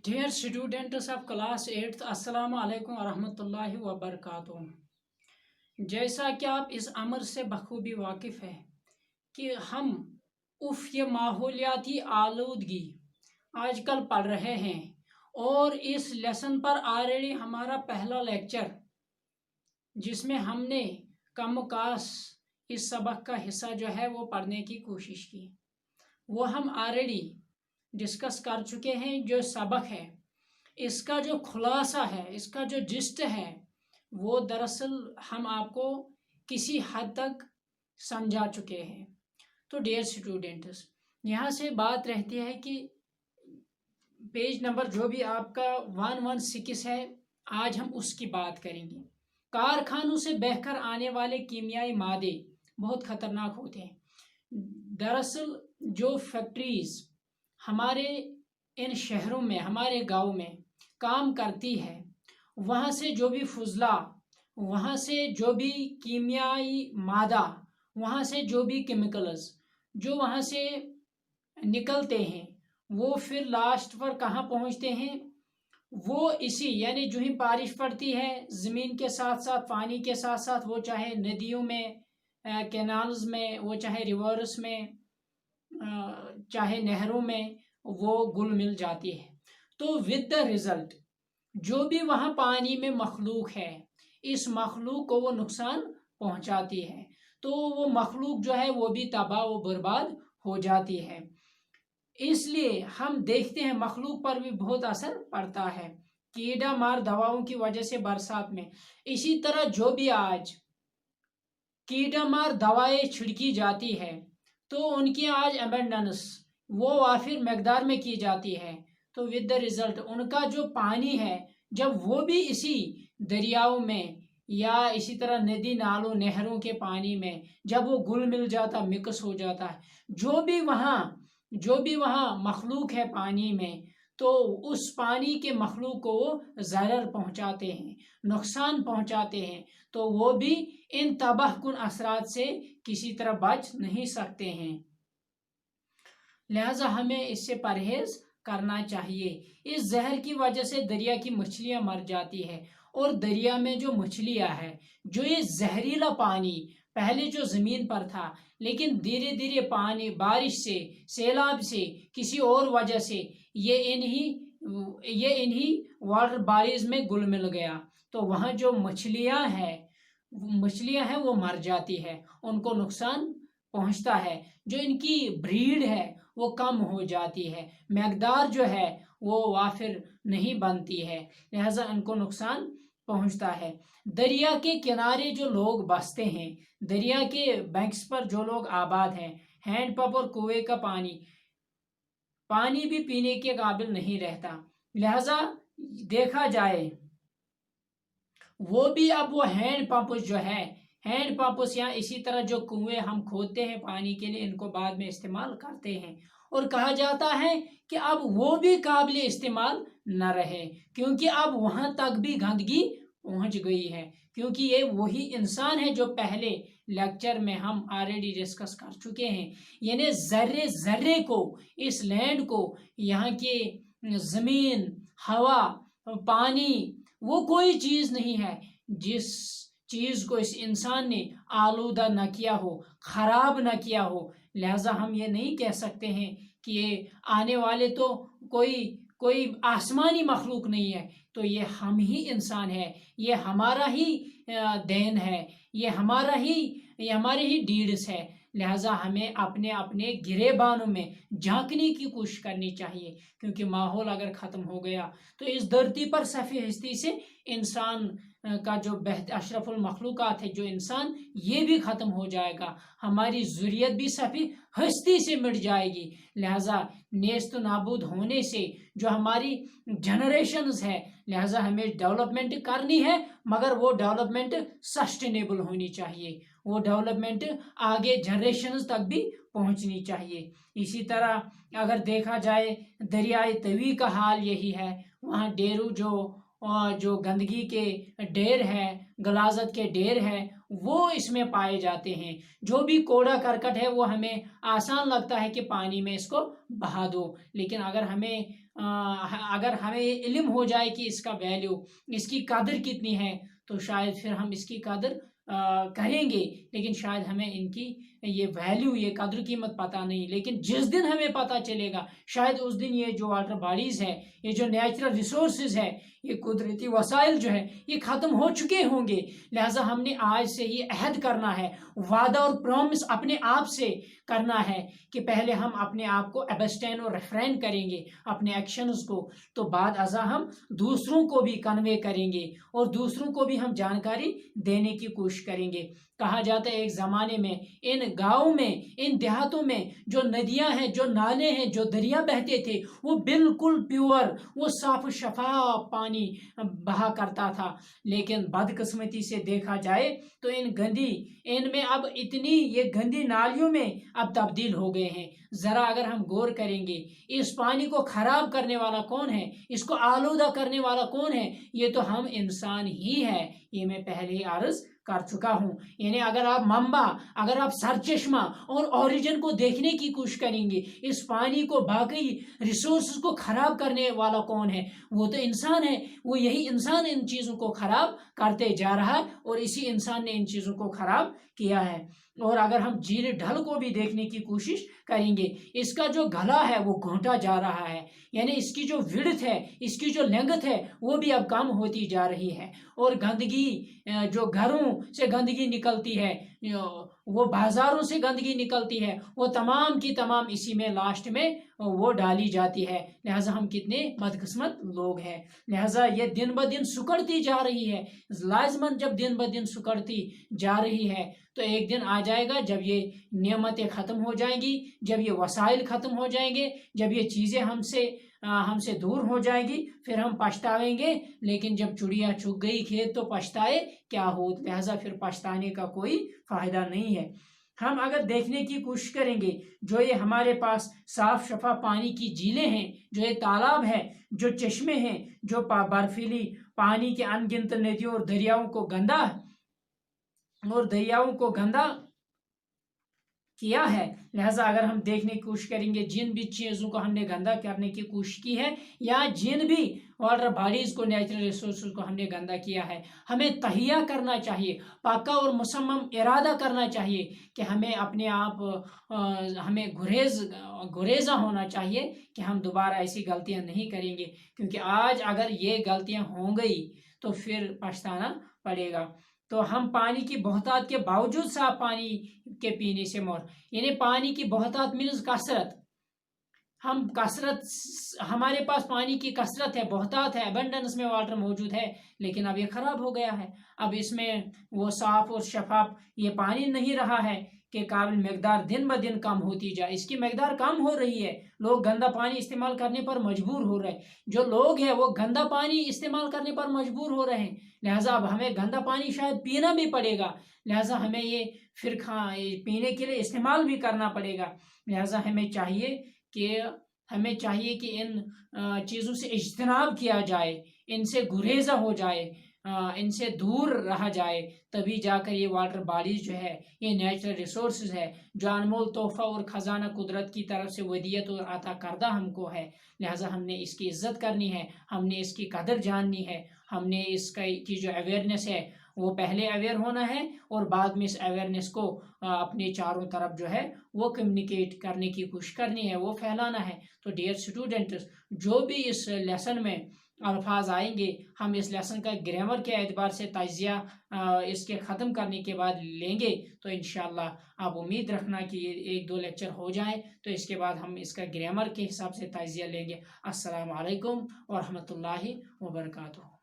Dear students of class 8th, अस्सलाम वालेकुम वरहमतुल्लाहि वबरकातुहू। जैसा कि आप इस अमर से बखूबी वाकिफ़ है कि हम ये माहौलियाती आलूदगी आजकल पढ़ रहे हैं और इस लेसन पर ऑलरेडी हमारा पहला लेक्चर जिसमें हमने कमकास इस सबक का हिस्सा जो है वो पढ़ने की कोशिश की, वो हम ऑलरेडी डिस्कस कर चुके हैं। जो सबक है इसका जो खुलासा है, इसका जो जिस्ट है, वो दरअसल हम आपको किसी हद तक समझा चुके हैं। तो डियर स्टूडेंट्स, यहाँ से बात रहती है कि पेज नंबर जो भी आपका 116 है, आज हम उसकी बात करेंगे। कारखानों से बहकर आने वाले कीमियाई मादे बहुत ख़तरनाक होते हैं। दरअसल जो फैक्ट्रीज़ हमारे इन शहरों में, हमारे गांव में काम करती है, वहाँ से जो भी फुजला, वहाँ से जो भी कीमियाई मादा, वहाँ से जो भी केमिकल्स जो वहाँ से निकलते हैं, वो फिर लास्ट पर कहाँ पहुँचते हैं? वो इसी यानी जो ही बारिश पड़ती है, ज़मीन के साथ साथ, पानी के साथ साथ, वो चाहे नदियों में, कैनाल्स में, वो चाहे रिवर्स में, चाहे नहरों में, वो घुल मिल जाती है। तो विद द रिजल्ट जो भी वहाँ पानी में मखलूक है, इस मखलूक को वो नुकसान पहुँचाती है। तो वो मखलूक जो है वो भी तबाह व बर्बाद हो जाती है। इसलिए हम देखते हैं मखलूक पर भी बहुत असर पड़ता है कीड़ा मार दवाओं की वजह से बरसात में। इसी तरह जो भी आज कीड़ा मार दवाएं छिड़की जाती है, तो उनकी आज अबेंडेंस वो वाफिर मकदार में की जाती है। तो विद द रिजल्ट उनका जो पानी है, जब वो भी इसी दरियाओं में या इसी तरह नदी नालों नहरों के पानी में जब वो घुल मिल जाता, मिक्स हो जाता है, जो भी वहाँ मखलूक है पानी में, तो उस पानी के मखलूक को वो ज़रर पहुँचाते हैं, नुकसान पहुँचाते हैं। तो वो भी इन तबाहकुन असरात से किसी तरह बच नहीं सकते हैं। लिहाजा हमें इससे परहेज करना चाहिए। इस जहर की वजह से दरिया की मछलियाँ मर जाती है, और दरिया में जो मछलियाँ हैं, जो ये जहरीला पानी पहले जो ज़मीन पर था, लेकिन धीरे धीरे पानी बारिश से, सैलाब से, किसी और वजह से ये इन्हीं वाटर बॉडीज में घुल मिल गया। तो वहाँ जो मछलियाँ हैं वो मर जाती है, उनको नुकसान पहुँचता है। जो इनकी ब्रीड है वो कम हो जाती है, मकदार जो है वो वाफिर नहीं बनती है, लिहाजा इनको नुकसान पहुँचता है। दरिया के किनारे जो लोग बसते हैं, दरिया के बैंक्स पर जो लोग आबाद हैं, हैंडपंप और कुएं का पानी भी पीने के काबिल नहीं रहता। लिहाजा देखा जाए वो भी अब वो हैंडपंप जो है, हैंडपंप्स या इसी तरह जो कुएं हम खोदते हैं पानी के लिए, इनको बाद में इस्तेमाल करते हैं, और कहा जाता है कि अब वो भी काबिल इस्तेमाल न रहे, क्योंकि अब वहाँ तक भी गंदगी पहुँच गई है। क्योंकि ये वही इंसान है जो पहले लेक्चर में हम ऑलरेडी डिस्कस कर चुके हैं, यानी जर्रे जर्रे को, इस लैंड को, यहाँ के ज़मीन, हवा, पानी, वो कोई चीज़ नहीं है जिस चीज़ को इस इंसान ने आलूदा न किया हो, ख़राब न किया हो। लिहाजा हम ये नहीं कह सकते हैं कि ये आने वाले तो कोई आसमानी मखलूक नहीं है, तो ये हम ही इंसान है, ये हमारा ही देन है, ये हमारे ही डीड्स है। लिहाजा हमें अपने अपने गिरेबानों में झांकने की कोशिश करनी चाहिए, क्योंकि माहौल अगर ख़त्म हो गया तो इस धरती पर सफ़ी हस्ती से इंसान का जो अशरफुल मखलूक़ात है, जो इंसान, ये भी ख़त्म हो जाएगा, हमारी ज़ुर्रियत भी सफ़ी हस्ती से मिट जाएगी। लिहाजा नेस्त नाबूद होने से जो हमारी जनरेशन्स है, लिहाजा हमें डेवलपमेंट करनी है, मगर वो डेवलपमेंट सस्टेनेबल होनी चाहिए, वो डेवलपमेंट आगे जनरेशन्स तक भी पहुंचनी चाहिए। इसी तरह अगर देखा जाए दरियाए तवी का हाल यही है, वहाँ डेरू जो गंदगी के ढेर है, गलाजत के ढेर है, वो इसमें पाए जाते हैं। जो भी कूड़ा करकट है वो हमें आसान लगता है कि पानी में इसको बहा दो, लेकिन अगर हमें अगर हमें इल्म हो जाए कि इसका वैल्यू, इसकी कदर कितनी है, तो शायद फिर हम इसकी कदर करेंगे। लेकिन शायद हमें इनकी ये वैल्यू, ये कदर कीमत पता नहीं। लेकिन जिस दिन हमें पता चलेगा, शायद उस दिन ये जो वाटर बॉडीज़ है, ये जो नेचुरल रिसोर्सेज है, ये कुदरती वसाइल जो है, ये ख़त्म हो चुके होंगे। लिहाजा हमने आज से ये अहद करना है, वादा और प्रॉमिस अपने आप से करना है कि पहले हम अपने आप को एब्स्टेन और रेफ्रेन करेंगे अपने एक्शंस को, तो बाद अज़ा हम दूसरों को भी कन्वे करेंगे और दूसरों को भी हम जानकारी देने की कोशिश करेंगे। कहा जाता है एक ज़माने में इन गाँव में, इन देहातों में जो नदियां हैं, जो नाले हैं, जो दरिया बहते थे, वो बिल्कुल प्योर, वो साफ शफाफ पानी बहा करता था। लेकिन बदकिस्मती से देखा जाए तो इनमें अब इतनी ये गंदी नालियों में अब तब्दील हो गए हैं। ज़रा अगर हम गौर करेंगे, इस पानी को ख़राब करने वाला कौन है, इसको आलूदा करने वाला कौन है? ये तो हम इंसान ही है। ये मैं पहले ही अर्ज कर चुका हूँ। यानी अगर आप मंबा, अगर आप सरचश्मा और ओरिजिन को देखने की कोशिश करेंगे, इस पानी को, बाकी रिसोर्स को खराब करने वाला कौन है? वो तो इंसान है। वो यही इंसान इन चीज़ों को खराब करते जा रहा है और इसी इंसान ने इन चीज़ों को खराब किया है। और अगर हम झील ढल को भी देखने की कोशिश करेंगे, इसका जो गला है वो घोंटा जा रहा है। यानी इसकी जो विड्थ है, इसकी जो लेंथ है, वो भी अब कम होती जा रही है। और गंदगी, जो घरों से गंदगी निकलती है, वो बाजारों से गंदगी निकलती है, वो तमाम की तमाम इसी में लास्ट में वो डाली जाती है। लिहाजा हम कितने बदकिस्मत लोग हैं। लिहाजा ये दिन ब दिन सुकड़ती जा रही है। लाजमन जब दिन ब दिन सुकड़ती जा रही है, तो एक दिन आ जाएगा जब ये नेमतें ख़त्म हो जाएंगी, जब ये वसाइल ख़त्म हो जाएंगे, जब ये चीज़ें हमसे दूर हो जाएगी, फिर हम पछतावेंगे। लेकिन जब चिड़िया चुग गई खेत तो पछताए क्या हो। लिहाजा फिर पछताने का कोई फ़ायदा नहीं है। हम अगर देखने की कोशिश करेंगे, जो ये हमारे पास साफ शफा पानी की झीलें हैं, जो ये तालाब है, जो चश्मे हैं, जो बर्फीली पानी के अनगिनत नदियों और दरियाओं को गंदा किया है। लिहाजा अगर हम देखने की कोशिश करेंगे, जिन भी चीज़ों को हमने गंदा करने की कोशिश की है, या जिन भी वाटर बॉडीज़ को, नेचुरल रिसोर्सेज को हमने गंदा किया है, हमें तहिया करना चाहिए, पक्का और मुसम्मम इरादा करना चाहिए कि हमें अपने आप हमें गुरेज़ा होना चाहिए कि हम दोबारा ऐसी गलतियां नहीं करेंगे। क्योंकि आज अगर ये गलतियां हो गई तो फिर पछताना पड़ेगा। तो हम पानी की बहुतात के बावजूद साफ पानी के पीने से मोर, यानी पानी की बहुतात मीन्स कसरत, हमारे पास पानी की कसरत है, बहुतात है, एबंडेंस में वाटर मौजूद है, लेकिन अब ये खराब हो गया है। अब इसमें वो साफ और शफाफ ये पानी नहीं रहा है कि काबिल मकदार दिन ब दिन कम होती जाए, इसकी मकदार कम हो रही है। लोग गंदा पानी इस्तेमाल करने पर मजबूर हो रहे हैं, जो लोग हैं वो गंदा पानी इस्तेमाल करने पर मजबूर हो रहे हैं। लिहाजा अब हमें गंदा पानी शायद पीना भी पड़ेगा। लिहाजा हमें ये फिर पीने के लिए इस्तेमाल भी करना पड़ेगा। लिहाजा हमें चाहिए कि इन चीज़ों से इज्तनाब किया जाए, इनसे गुरेज़ा हो जाए, इनसे दूर रहा जाए। तभी जाकर ये वाटर बॉडीज जो है, ये नेचुरल रिसोर्सेज है, जो अनमोल तोहफा और ख़जाना कुदरत की तरफ से वदियत और अता करदा हमको है। लिहाजा हमने इसकी इज़्ज़त करनी है, हमने इसकी कदर जाननी है, हमने इसका की जो अवेयरनेस है वो पहले अवेयर होना है और बाद में इस अवेयरनेस को अपने चारों तरफ जो है वो कम्युनिकेट करने की कोशिश करनी है, वो फैलाना है। तो डियर स्टूडेंट्स, जो भी इस लेसन में अल्फाज आएंगे, हम इस लेसन का ग्रामर के एतबार से तजिया इसके ख़त्म करने के बाद लेंगे। तो इंशाअल्लाह आप उम्मीद रखना कि ये 1-2 लेक्चर हो जाए, तो इसके बाद हम इसका ग्रामर के हिसाब से तजिया लेंगे। अस्सलामु अलैकुम व रहमतुल्लाहि व बरकातुहू।